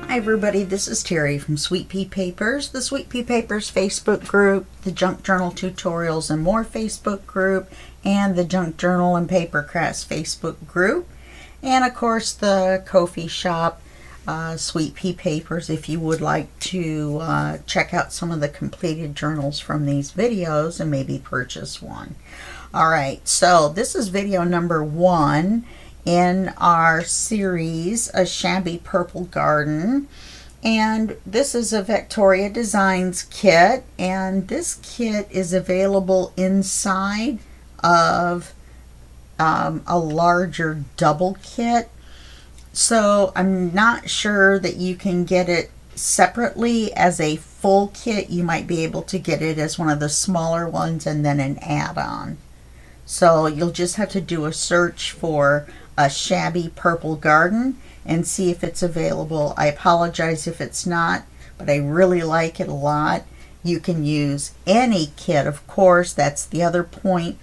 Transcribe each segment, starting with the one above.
Hi everybody, this is Teri from Sweet Pea Papers, the Sweet Pea Papers Facebook group, the Junk Journal Tutorials and More Facebook group, and the Junk Journal and Paper Crafts Facebook group, and of course the Ko-fi shop, Sweet Pea Papers, if you would like to check out some of the completed journals from these videos and maybe purchase one. Alright, so this is video number 1 in our series, A Shabby Purple Garden, and this is a Victoria Designs kit, and this kit is available inside of a larger double kit. So I'm not sure that you can get it separately as a full kit. You might be able to get it as one of the smaller ones and then an add-on. So you'll just have to do a search for A Shabby Purple Garden and see if it's available. I apologize if it's not, but I really like it a lot. You can use any kit, of course, that's the other point,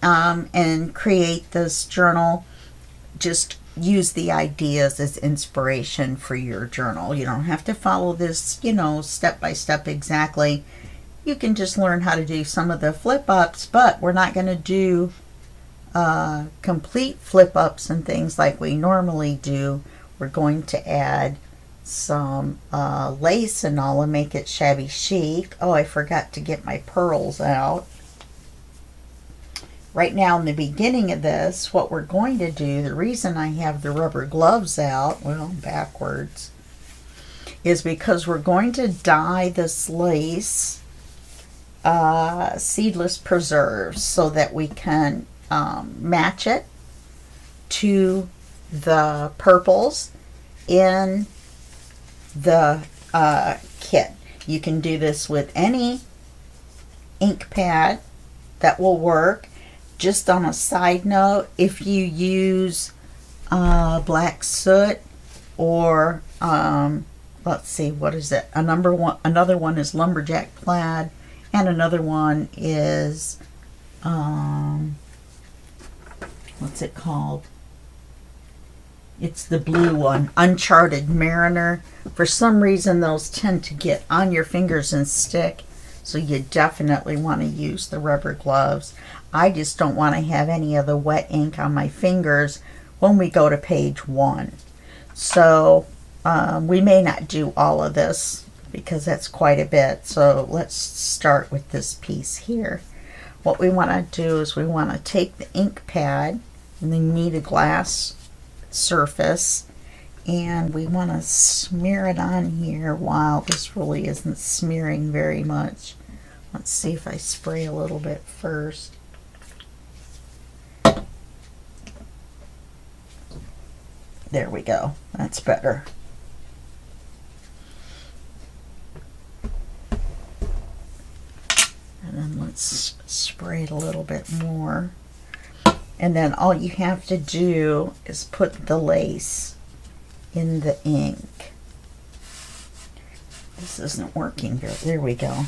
and create this journal. Just use the ideas as inspiration for your journal. You don't have to follow this, step by step exactly. You can just learn how to do some of the flip ups, but we're not going to do complete flip ups and things like we normally do. We're going to add some lace and all and make it shabby chic. Oh, I forgot to get my pearls out. Right now in the beginning of this, what we're going to do, the reason I have the rubber gloves out, well, backwards, is because we're going to dye this lace seedless preserves so that we can match it to the purples in the kit. You can do this with any ink pad that will work. Just on a side note, if you use black soot or let's see, what is it? Another one is lumberjack plaid, and another one is what's it called? It's the blue one, Uncharted Mariner. For some reason those tend to get on your fingers and stick, so you definitely want to use the rubber gloves. I just don't want to have any of the wet ink on my fingers when we go to page 1. So we may not do all of this because that's quite a bit. So let's start with this piece here. What we want to do is we want to take the ink pad, and we need a glass surface, and we want to smear it on here. While this really isn't smearing very much. Let's see if I spray a little bit first. There we go. That's better. And then let's spray it a little bit more. And then all you have to do is put the lace in the ink. This isn't working very. There we go.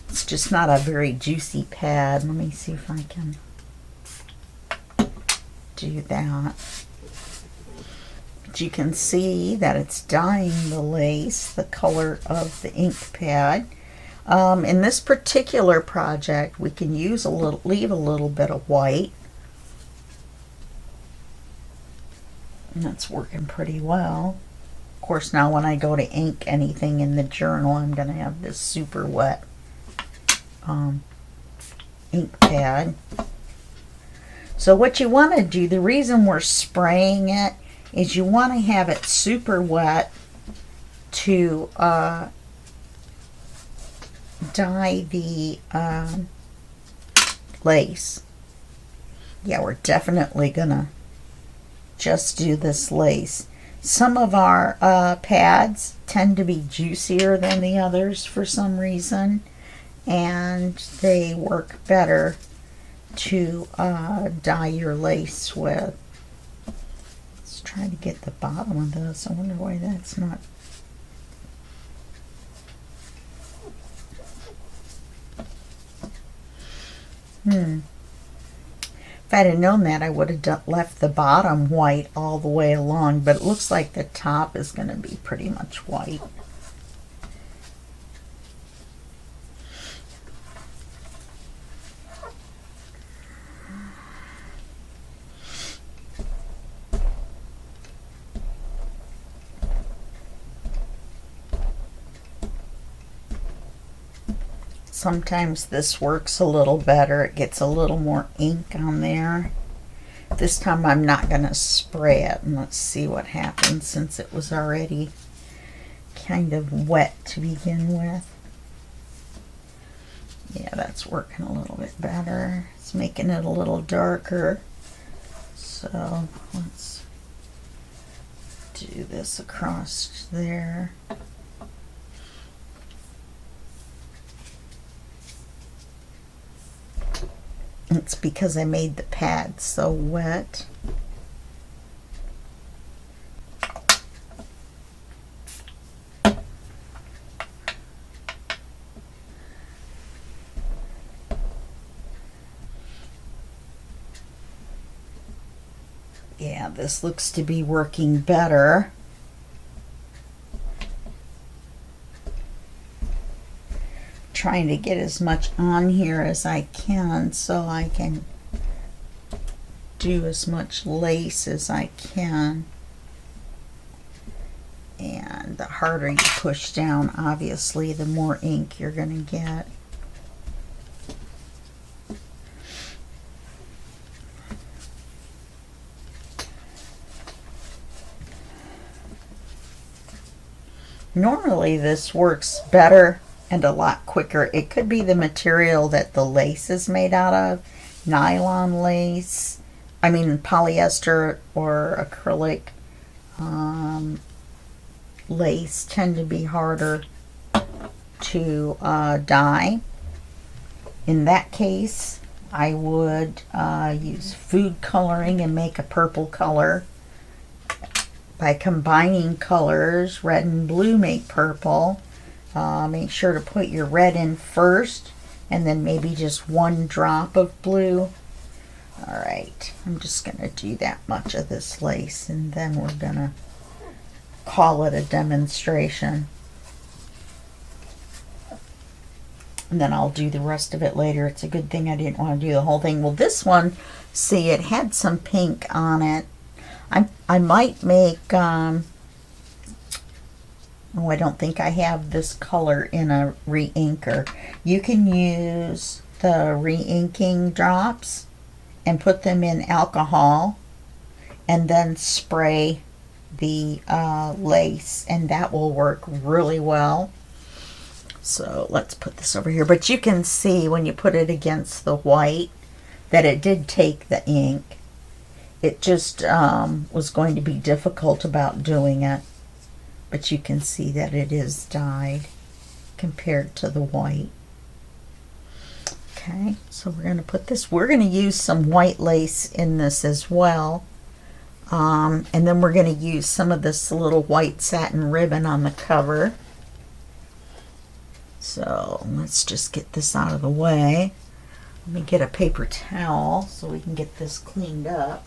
It's just not a very juicy pad. Let me see if I can do that. But you can see that it's dyeing the lace the color of the ink pad. In this particular project, we can use leave a little bit of white. And that's working pretty well. Of course, now when I go to ink anything in the journal, I'm going to have this super wet ink pad. So what you want to do, the reason we're spraying it, is you want to have it super wet to dye the lace. Yeah, we're definitely gonna just do this lace. Some of our pads tend to be juicier than the others for some reason, and they work better to dye your lace with. Let's try to get the bottom of this. I wonder why that's not. If I'd have known that, I would have left the bottom white all the way along, but it looks like the top is going to be pretty much white. Sometimes this works a little better. It gets a little more ink on there. This time I'm not going to spray it. And let's see what happens since it was already kind of wet to begin with. Yeah, that's working a little bit better. It's making it a little darker. So let's do this across there. It's because I made the pad so wet. Yeah, this looks to be working better. Trying to get as much on here as I can so I can do as much lace as I can. And the harder you push down, obviously, the more ink you're going to get. Normally this works better and a lot quicker. It could be the material that the lace is made out of. Nylon lace, I mean polyester or acrylic lace tend to be harder to dye. In that case, I would use food coloring and make a purple color. By combining colors, red and blue make purple. Make sure to put your red in first and then maybe just one drop of blue. Alright, I'm just going to do that much of this lace and then we're going to call it a demonstration. And then I'll do the rest of it later. It's a good thing I didn't want to do the whole thing. Well, this one, see, it had some pink on it. I might make, oh, I don't think I have this color in a re-inker. You can use the re-inking drops and put them in alcohol and then spray the lace, and that will work really well. So let's put this over here. But you can see when you put it against the white that it did take the ink. It just was going to be difficult about doing it. But you can see that it is dyed compared to the white. Okay, so we're going to put this, we're going to use some white lace in this as well. And then we're going to use some of this little white satin ribbon on the cover. So let's just get this out of the way. Let me get a paper towel so we can get this cleaned up.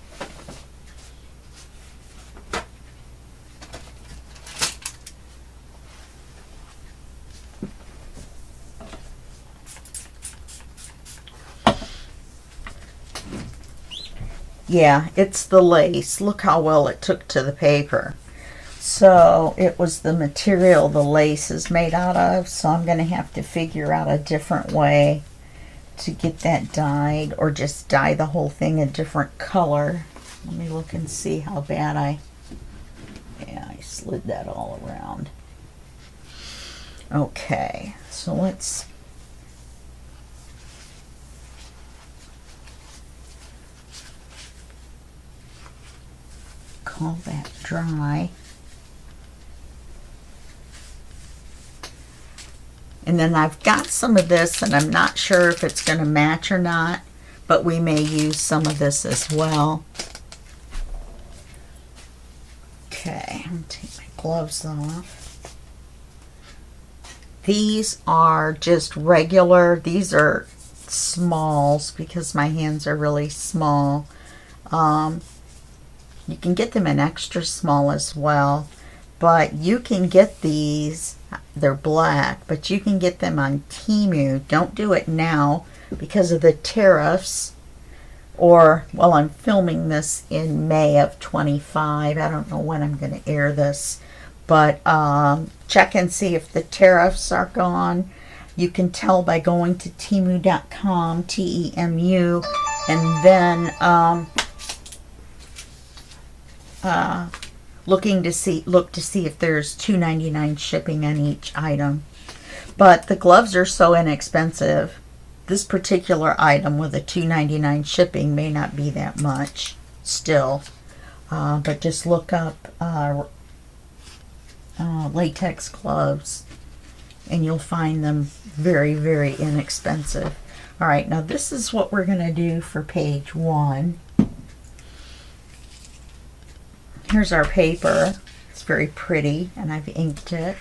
Yeah, it's the lace. Look how well it took to the paper. So it was the material the lace is made out of, so I'm going to have to figure out a different way to get that dyed, or just dye the whole thing a different color. Let me look and see how bad I slid that all around. Okay, so let's call that dry. And then I've got some of this, and I'm not sure if it's going to match or not, but we may use some of this as well. Okay, I'm going to take my gloves off. These are just regular, these are smalls because my hands are really small. You can get them in extra small as well, but you can get these, they're black, but you can get them on Temu. Don't do it now because of the tariffs. Or, well, I'm filming this in May of 25. I don't know when I'm going to air this, but check and see if the tariffs are gone. You can tell by going to temu.com, T-E-M-U, and then look to see if there's $2.99 shipping on each item. But the gloves are so inexpensive. This particular item with a $2.99 shipping may not be that much still, but just look up latex gloves and you'll find them very, very inexpensive. All right, now this is what we're going to do for page 1. Here's our paper. It's very pretty, and I've inked it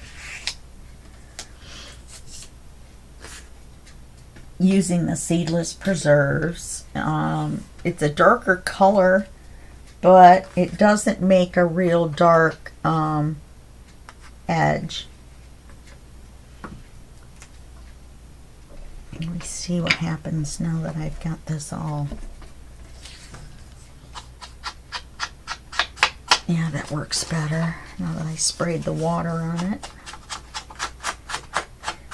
using the seedless preserves. It's a darker color, but it doesn't make a real dark edge. Let me see what happens now that I've got this all. Yeah, that works better now that I sprayed the water on it,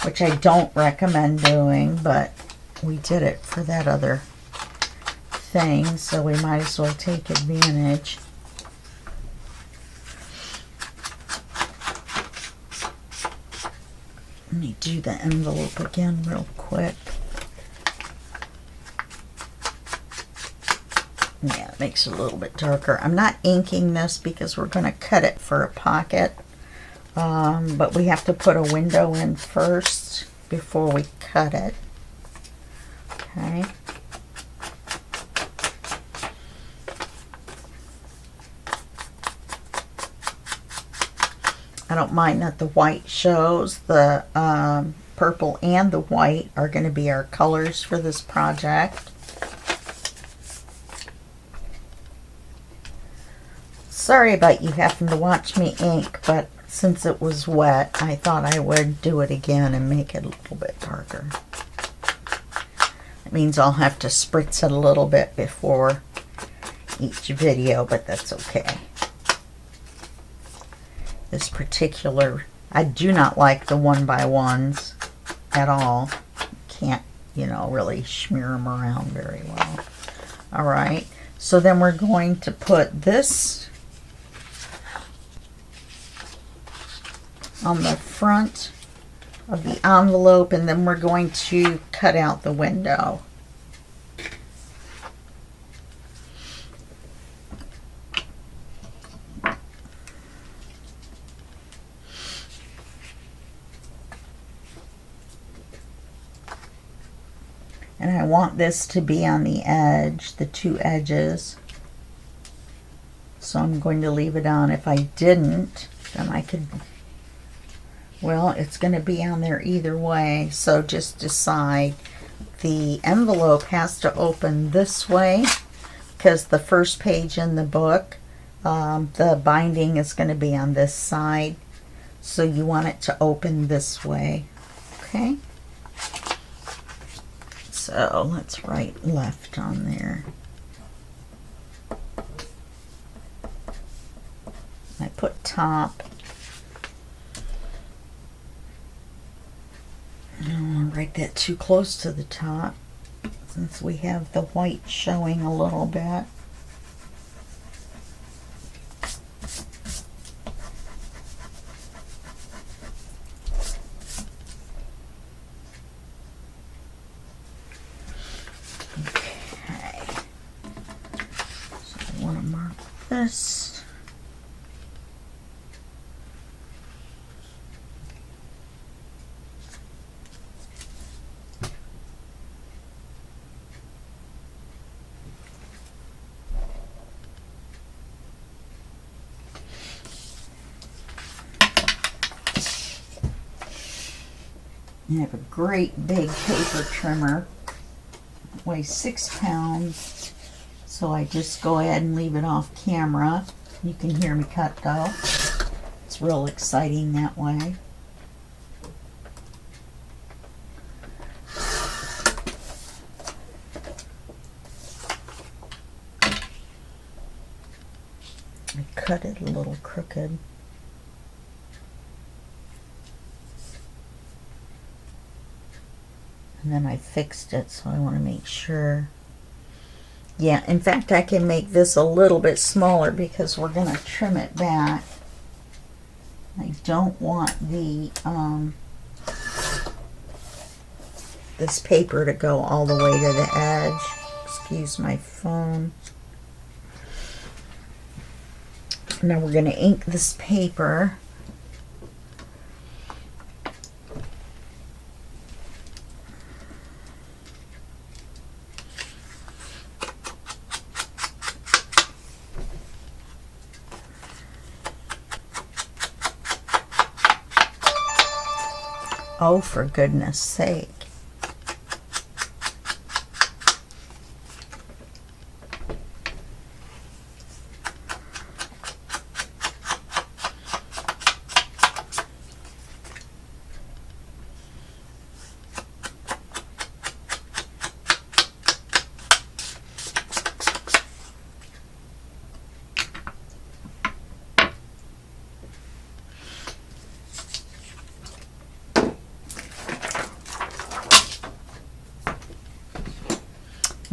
which I don't recommend doing, but we did it for that other thing, so we might as well take advantage. Let me do the envelope again real quick. Yeah, it makes it a little bit darker. I'm not inking this because we're going to cut it for a pocket. But we have to put a window in first before we cut it. Okay. I don't mind that the white shows. The purple and the white are going to be our colors for this project. Sorry about you having to watch me ink, but since it was wet, I thought I would do it again and make it a little bit darker. It means I'll have to spritz it a little bit before each video, but that's okay. This particular, I do not like the 1x1s at all. Can't, you know, really smear them around very well. All right, so then we're going to put this on the front of the envelope, and then we're going to cut out the window. And I want this to be on the edge, the two edges. So I'm going to leave it on. If I didn't, then I could, well, it's going to be on there either way. So just decide. The envelope has to open this way because the first page in the book, the binding is going to be on this side. So you want it to open this way. Okay? So let's write left on there. I put top. I don't want to write that too close to the top since we have the white showing a little bit. This. I have a great big paper trimmer. weighs 6 pounds. So I just go ahead and leave it off camera. You can hear me cut though. It's real exciting that way. I cut it a little crooked. And then I fixed it, so I want to make sure. Yeah, in fact, I can make this a little bit smaller because we're going to trim it back. I don't want the this paper to go all the way to the edge. Excuse my phone. Now we're going to ink this paper. Oh, for goodness sake.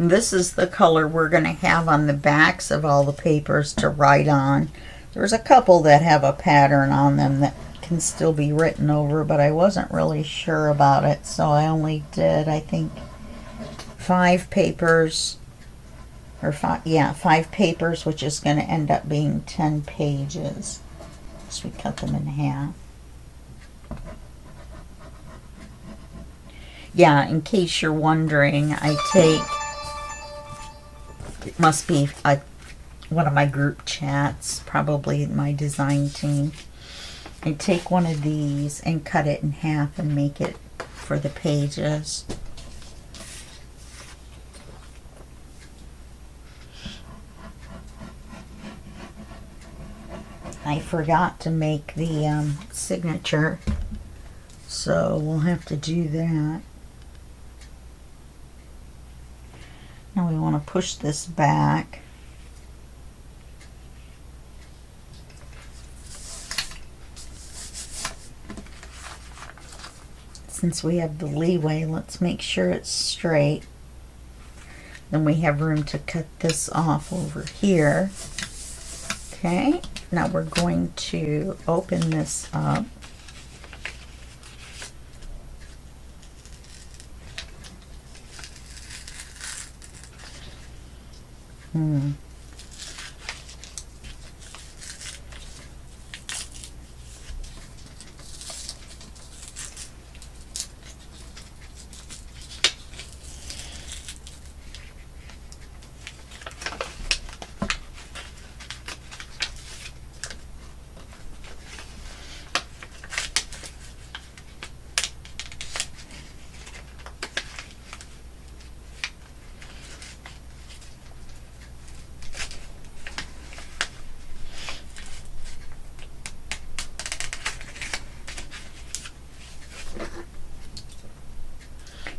This is the color we're going to have on the backs of all the papers to write on. There's a couple that have a pattern on them that can still be written over, but I wasn't really sure about it, so I only did, I think, 5 papers, or 5 papers, which is going to end up being 10 pages. So we cut them in half. Yeah, in case you're wondering, I take, it must be one of my group chats, probably my design team. I take one of these and cut it in half and make it for the pages. I forgot to make the signature, so we'll have to do that. Now we want to push this back. Since we have the leeway, let's make sure it's straight. Then we have room to cut this off over here. Okay, now we're going to open this up.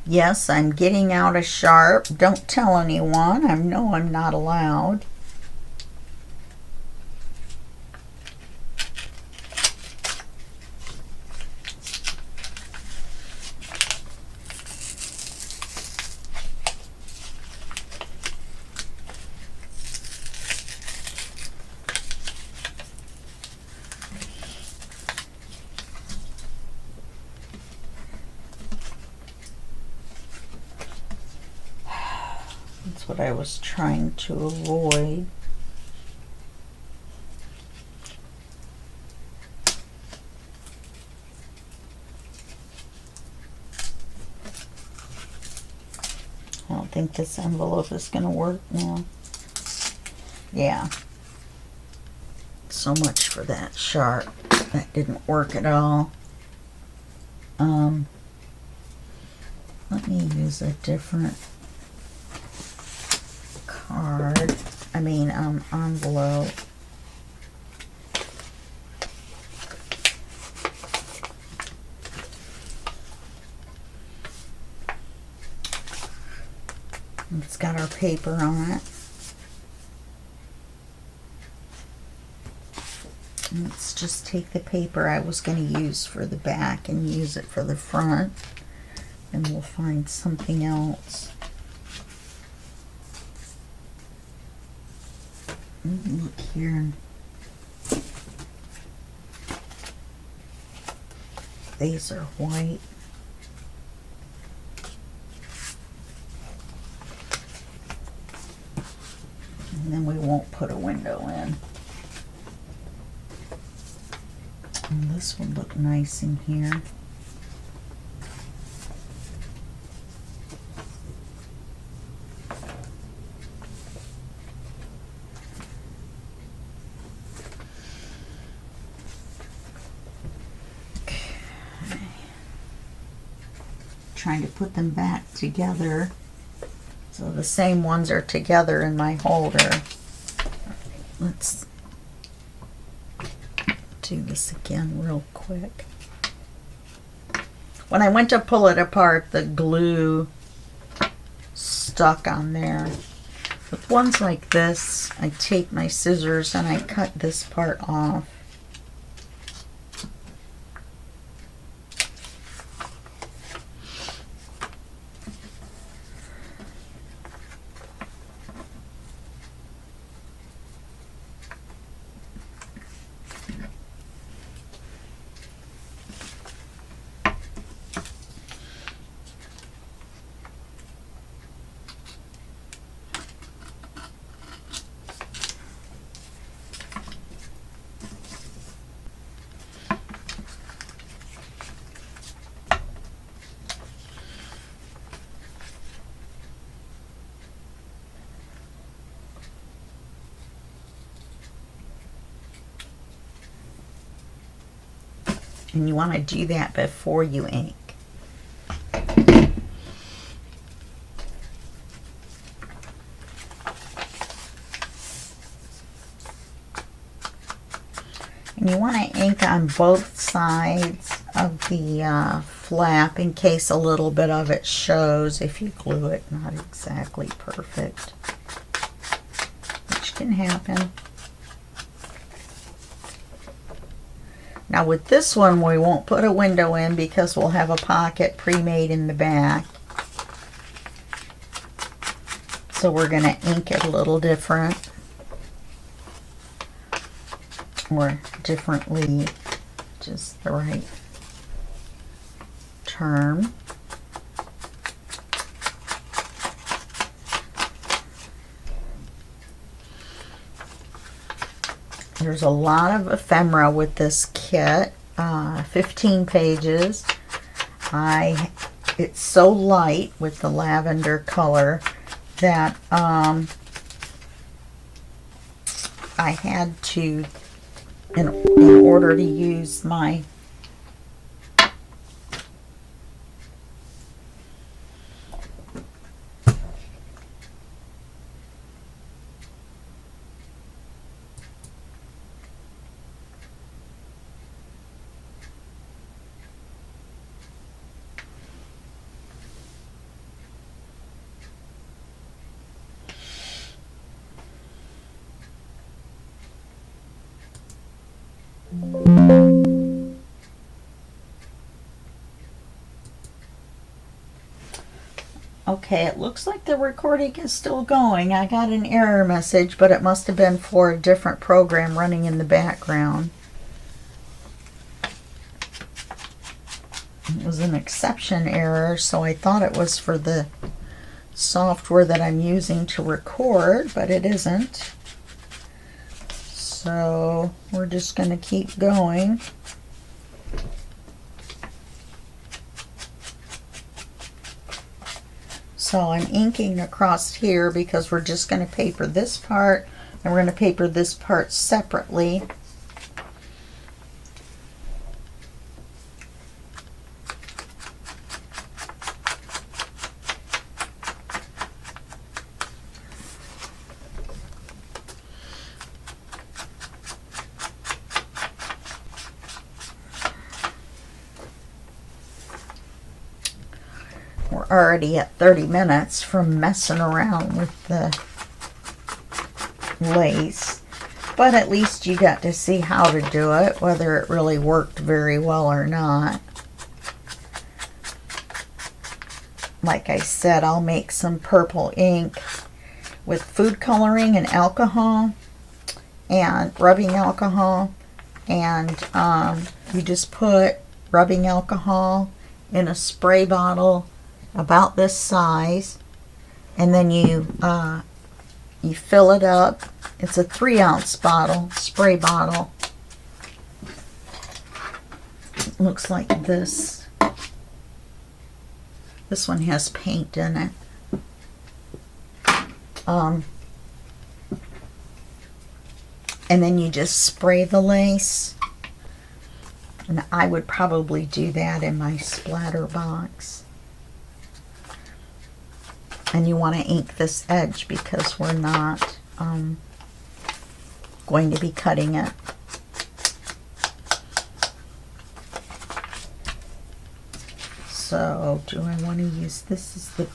Yes, I'm getting out a sharp. Don't tell anyone. I know I'm not allowed. That's what I was trying to avoid. I don't think this envelope is going to work now. Yeah. So much for that sharp. That didn't work at all. Let me use a different card. Envelope. It's got our paper on it. Let's just take the paper I was going to use for the back and use it for the front. And we'll find something else. Look here. These are white. And then we won't put a window in. And this would look nice in here. Trying to put them back together so the same ones are together in my holder. Let's do this again real quick. When I went to pull it apart, the glue stuck on there. With ones like this, I take my scissors and I cut this part off. And you want to do that before you ink. And you want to ink on both sides of the flap in case a little bit of it shows if you glue it not exactly perfect, which can happen. Now with this one, we won't put a window in because we'll have a pocket pre-made in the back. So we're going to ink it a little different. Or differently, just the right term. There's a lot of ephemera with this kit, 15 pages. It's so light with the lavender color that I had to, in order to use my Okay, it looks like the recording is still going. I got an error message, but it must have been for a different program running in the background. It was an exception error, so I thought it was for the software that I'm using to record, but it isn't. So we're just going to keep going. So I'm inking across here because we're just going to paper this part and we're going to paper this part separately. already at 30 minutes from messing around with the lace, but at least you got to see how to do it, whether it really worked very well or not. Like I said, I'll make some purple ink with food coloring and alcohol and rubbing alcohol, and you just put rubbing alcohol in a spray bottle about this size, and then you fill it up. It's a 3-ounce bottle, spray bottle. It looks like this. This one has paint in it. And then you just spray the lace. And I would probably do that in my splatter box. And you want to ink this edge because we're not going to be cutting it. So, do I want to use this as the...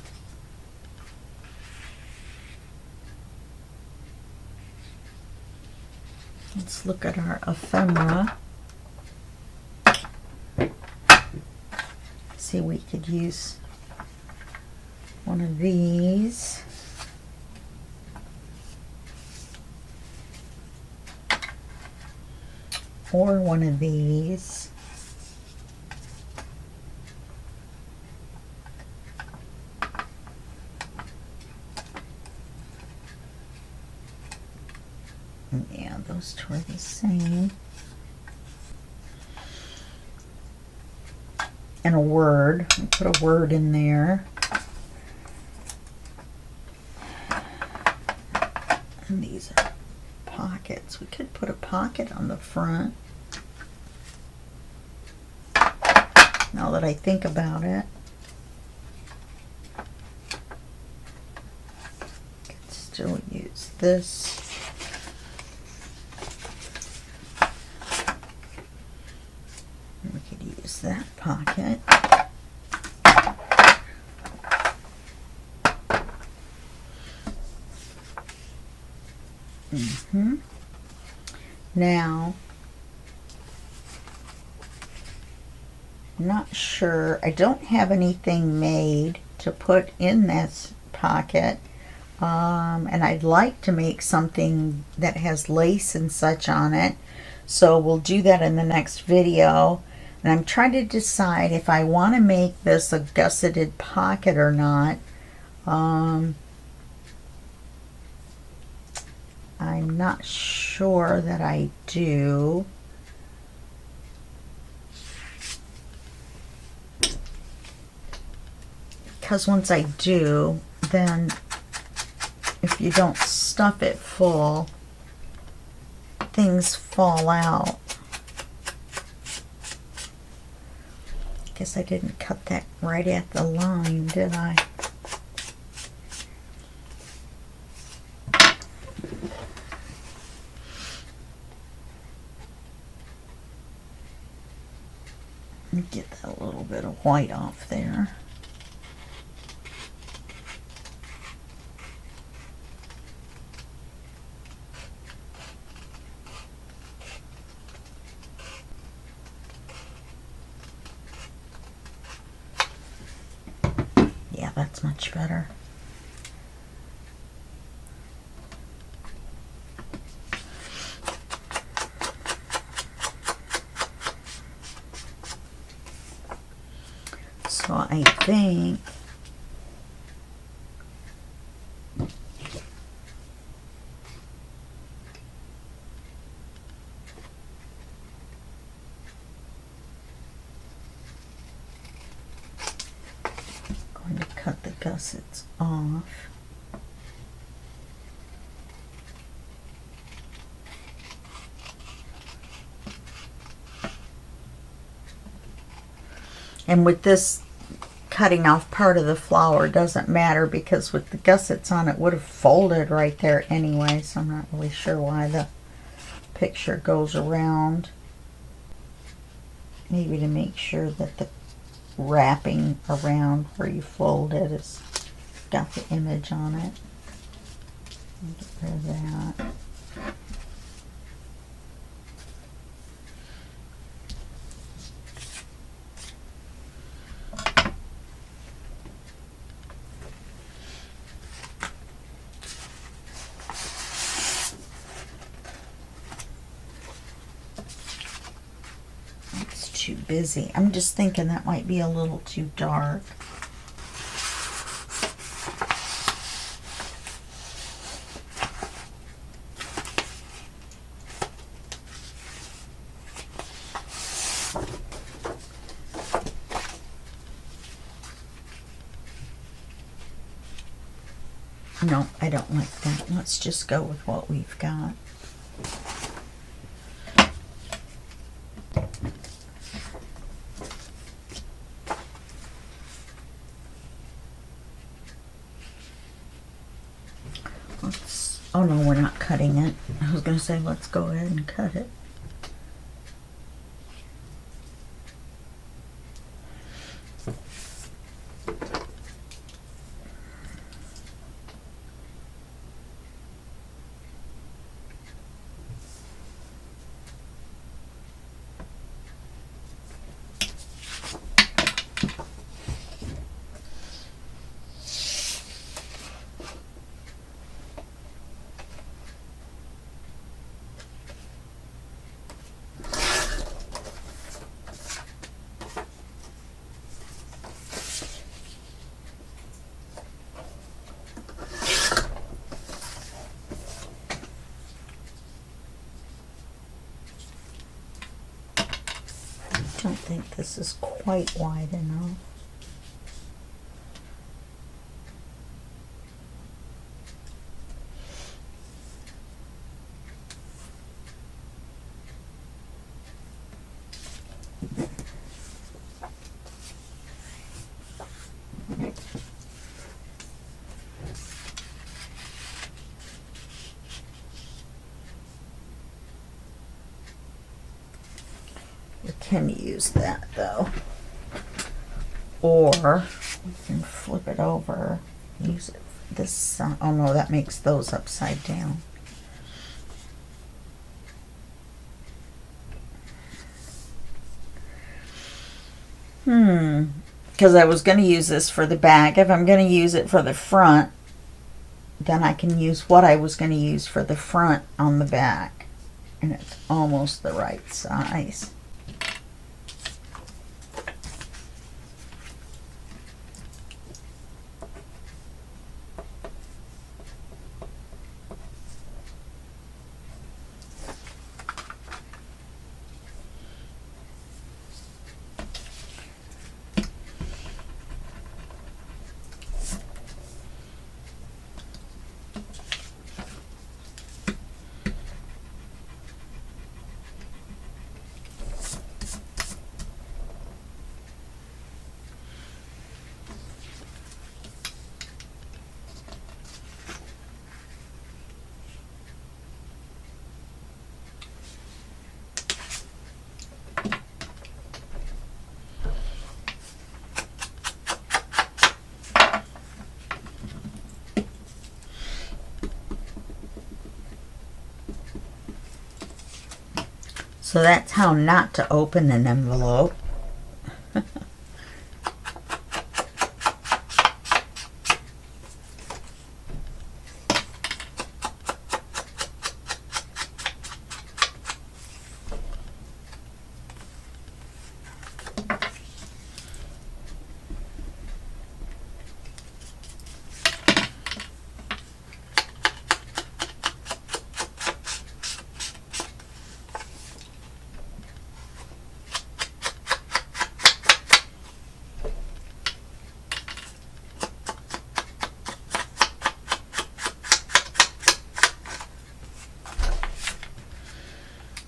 Let's look at our ephemera. See, we could use one of these. Or one of these. Yeah, those two are the same. And a word. We put a word in there. And these are pockets. We could put a pocket on the front. Now that I think about it. Could still use this. We could use that pocket. Now, I'm not sure. I don't have anything made to put in this pocket. And I'd like to make something that has lace and such on it. So we'll do that in the next video. And I'm trying to decide if I want to make this a gusseted pocket or not. I'm not sure that I do. Because once I do, then if you don't stuff it full, things fall out. Guess I didn't cut that right at the line, did I? Get that little bit of white off there. Yeah, that's much better. So I think I'm going to cut the gussets off. And with this, cutting off part of the flower doesn't matter because with the gussets on it would have folded right there anyway, so I'm not really sure why the picture goes around. Maybe to make sure that the wrapping around where you fold it. It's got the image on it. Get rid of that. It's too busy. I'm just thinking that might be a little too dark. No, I don't like that. Let's just go with what we've got. Oh no, we're not cutting it. I was going to say let's go ahead and cut it. I don't think this is quite wide enough. Can use that though, or we can flip it over, use it this side. Oh no, that makes those upside down. Because I was going to use this for the back. If I'm going to use it for the front, then I can use what I was going to use for the front on the back, and it's almost the right size. So that's how not to open an envelope.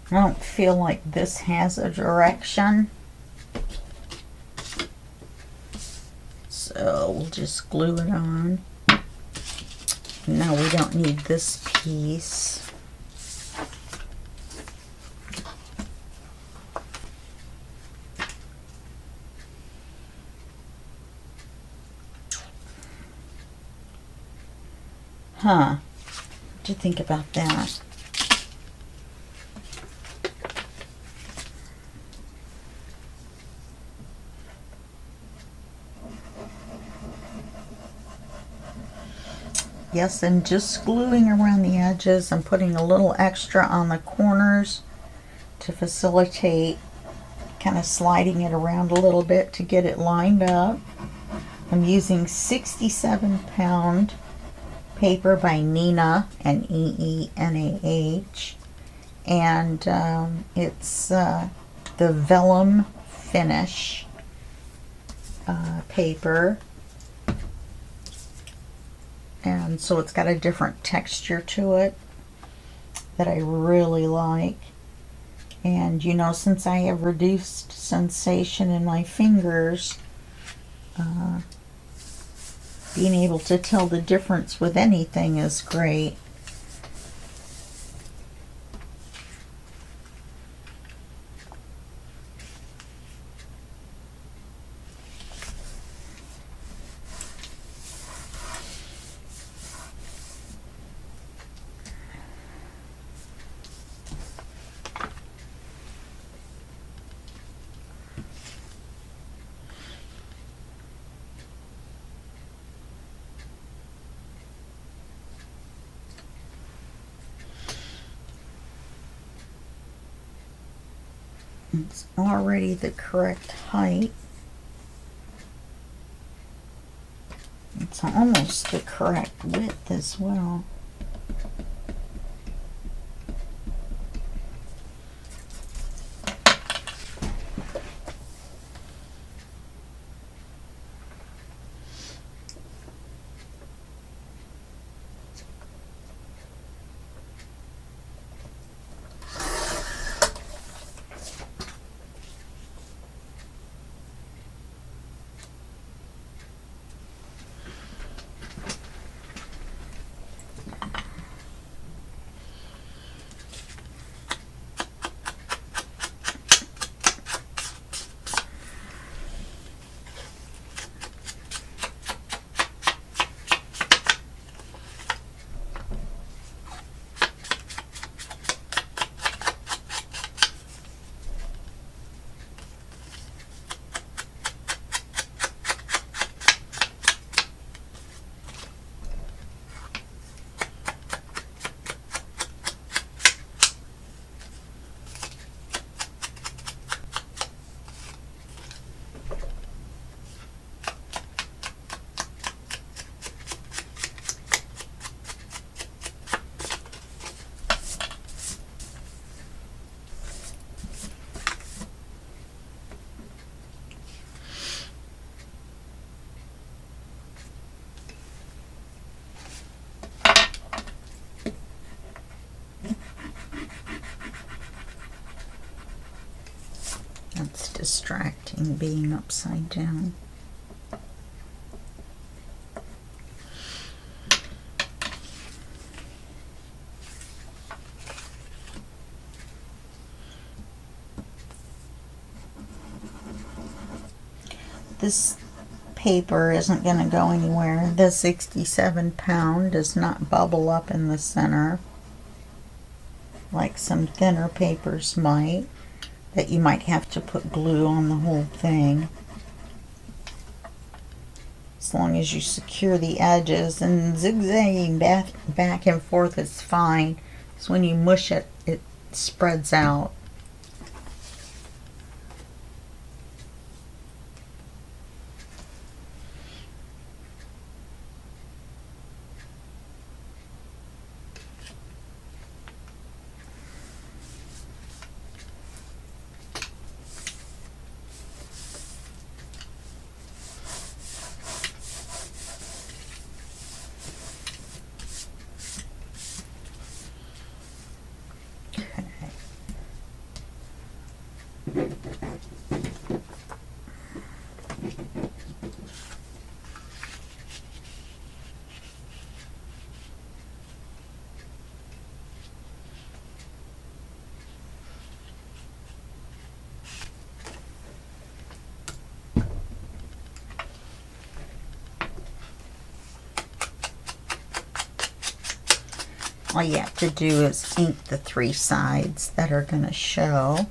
I don't feel like this has a direction, so we'll just glue it on. No, we don't need this piece. Huh. What do you think about that? Yes, and just gluing around the edges and putting a little extra on the corners to facilitate kind of sliding it around a little bit to get it lined up. I'm using 67-pound paper by Nina, Neenah, and it's the vellum finish paper, and so it's got a different texture to it that I really like. And you know, since I have reduced sensation in my fingers, being able to tell the difference with anything is great. It's already the correct height. It's almost the correct width as well. That's distracting, being upside down. This paper isn't going to go anywhere. The 67-pound does not bubble up in the center like some thinner papers might, that you might have to put glue on the whole thing. As long as you secure the edges, and zigzagging back and forth is fine. So when you mush it, it spreads out. All you have to do is ink the 3 sides that are going to show.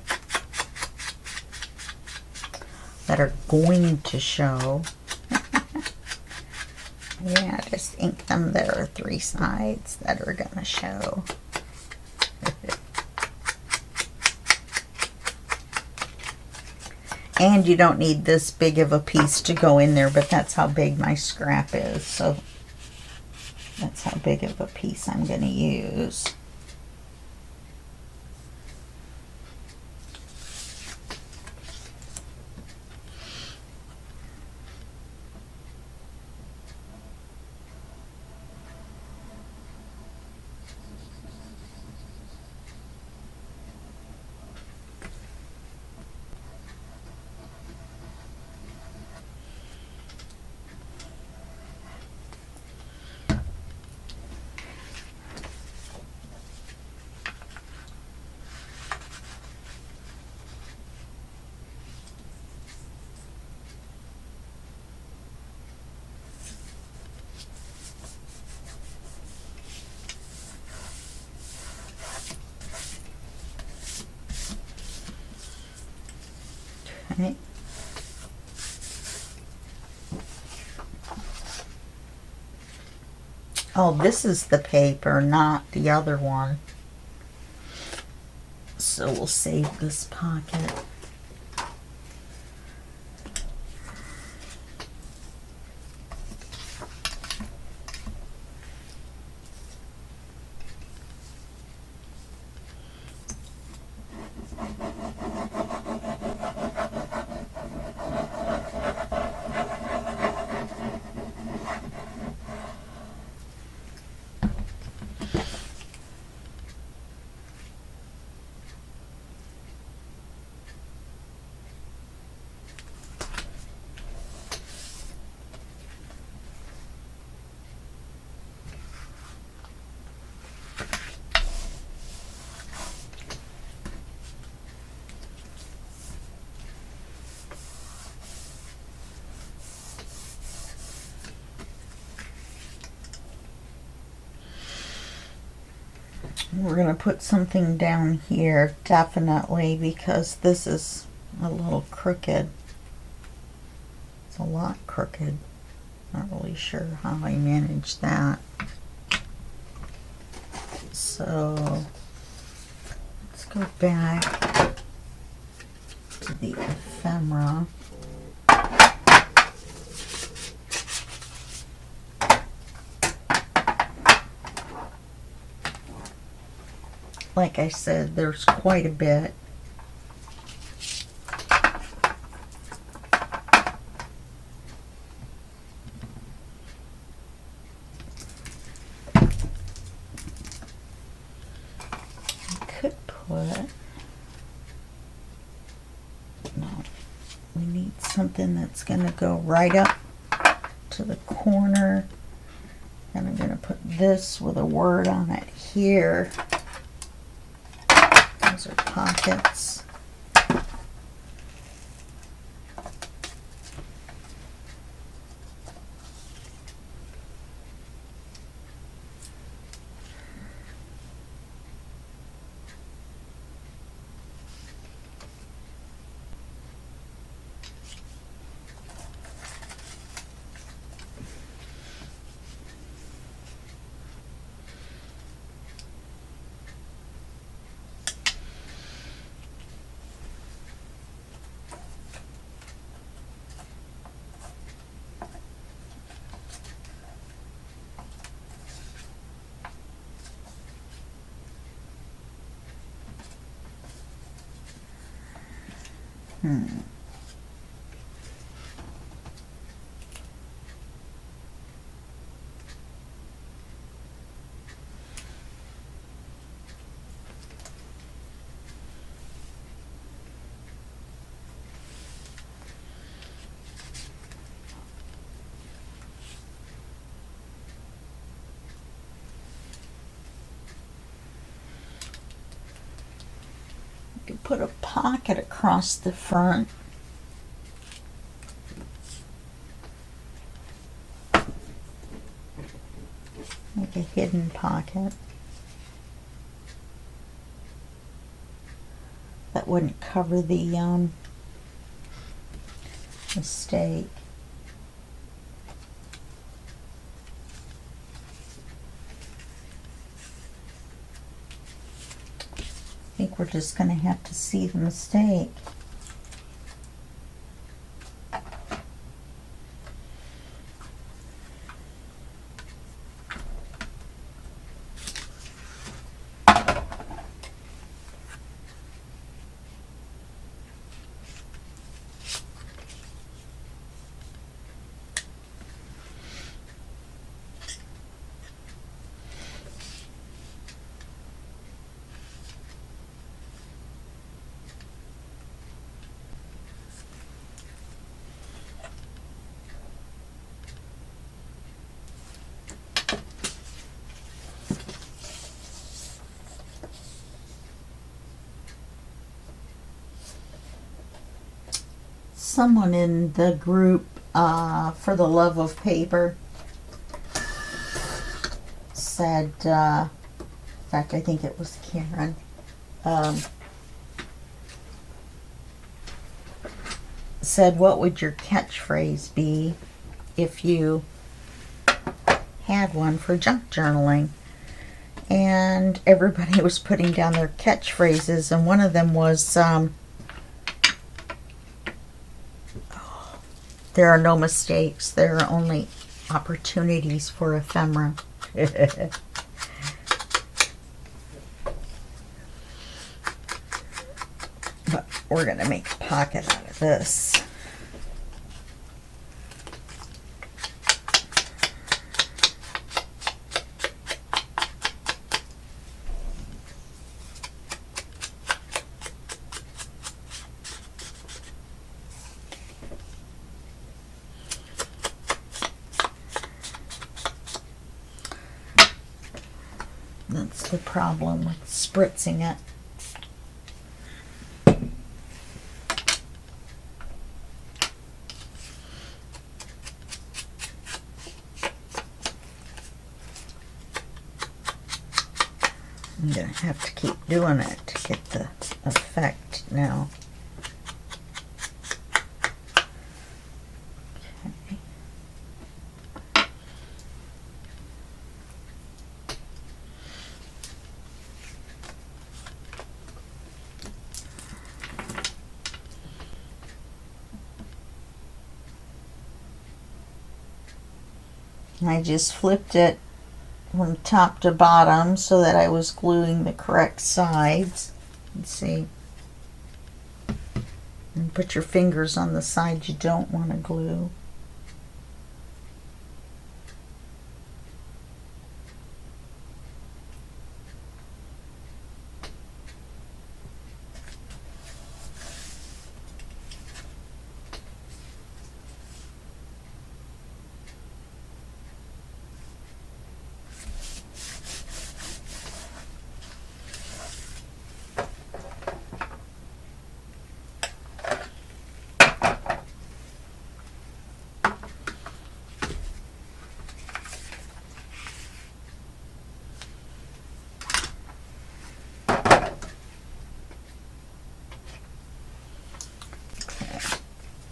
Yeah, just ink them. There are 3 sides that are going to show. And you don't need this big of a piece to go in there, but that's how big my scrap is. So that's how big of a piece I'm going to use. Okay. Oh, this is the paper, not the other one. So we'll save this pocket. We're going to put something down here, definitely, because this is a little crooked. It's a lot crooked. Not really sure how I managed that. So let's go back to the ephemera. Like I said, there's quite a bit. I could put, no, we need something that's going to go right up to the corner. And I'm going to put this with a word on it here. Those are pockets. You could put a pocket across the front. Like a hidden pocket. that wouldn't cover the mistake. I think we're just going to have to see the mistake. Someone in the group for the love of paper said, in fact, I think it was Karen, said, what would your catchphrase be if you had one for junk journaling? And everybody was putting down their catchphrases, and one of them was, there are no mistakes, there are only opportunities for ephemera. But we're going to make a pocket out of this. That's the problem with spritzing it. I'm going to have to keep doing it to get the effect now. I just flipped it from top to bottom so that I was gluing the correct sides. Let's see. And put your fingers on the side you don't want to glue.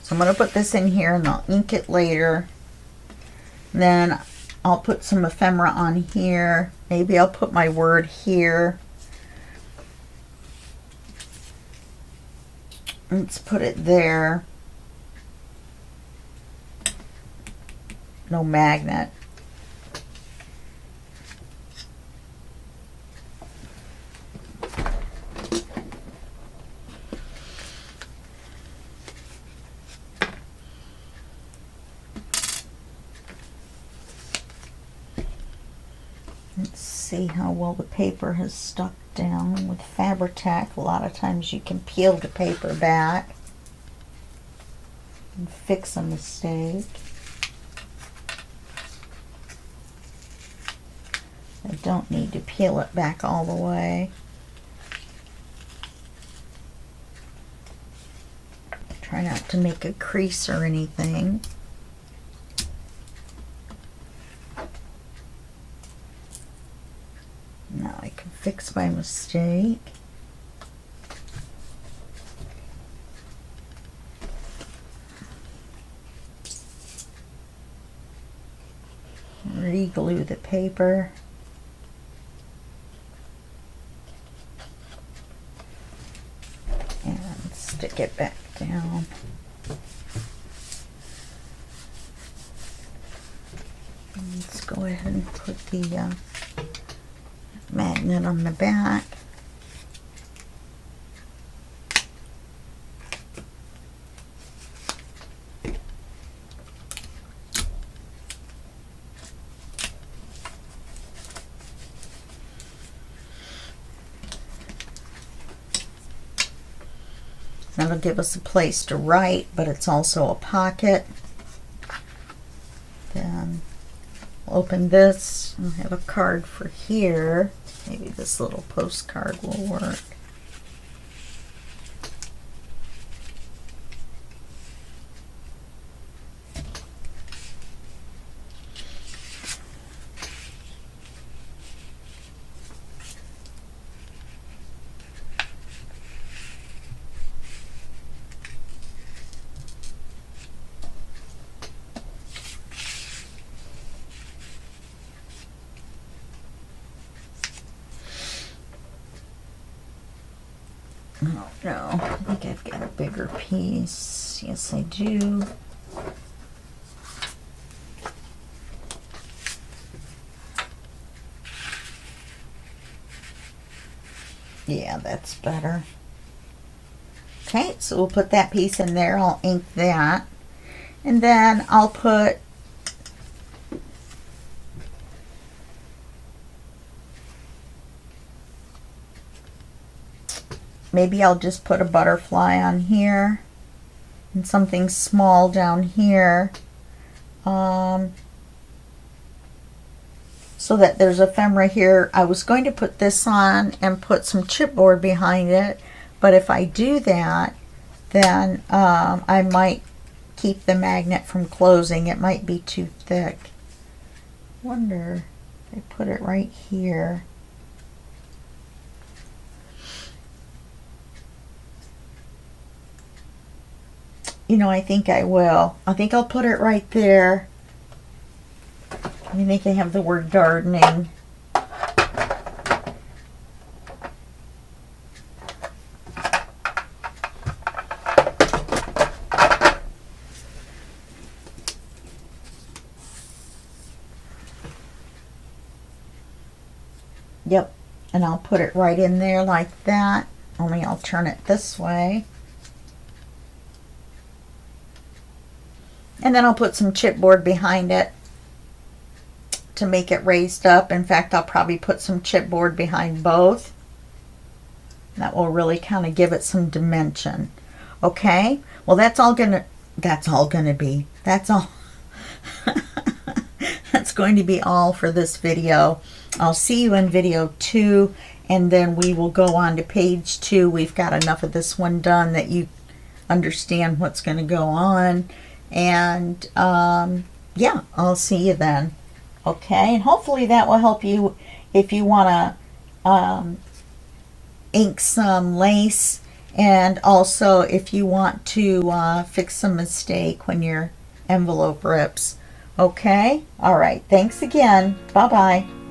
So I'm going to put this in here and I'll ink it later. Then I'll put some ephemera on here. Maybe I'll put my word here. Let's put it there. No magnet. Let's see how well the paper has stuck down with Fabri-Tac. A lot of times you can peel the paper back and fix a mistake. I don't need to peel it back all the way. Try not to make a crease or anything. Now I can fix my mistake. re-glue the paper. And stick it back down. Let's go ahead and put the magnet on the back. That'll give us a place to write, but it's also a pocket. Then we'll open this. I'll have a card for here. Maybe this little postcard will work. Oh no, I think I've got a bigger piece. Yes, I do. Yeah, that's better. Okay, so we'll put that piece in there. I'll ink that. And then I'll put maybe I'll just put a butterfly on here and something small down here, so that there's ephemera here. I was going to put this on and put some chipboard behind it, but if I do that, then I might keep the magnet from closing. It might be too thick. Wonder if I put it right here. You know, I think I will. I think I'll put it right there. I think I have the word gardening. Yep, and I'll put it right in there like that. Only I'll turn it this way. And then I'll put some chipboard behind it to make it raised up. In fact, I'll probably put some chipboard behind both. That will really kind of give it some dimension. Okay, well that's all going to be. That's all. That's going to be all for this video. I'll see you in video 2, and then we will go on to page 2. We've got enough of this one done that you understand what's going to go on. And yeah, I'll see you then. Okay, and hopefully that will help you if you want to ink some lace, and also if you want to fix some mistake when your envelope rips. Okay, all right, thanks again. Bye-bye.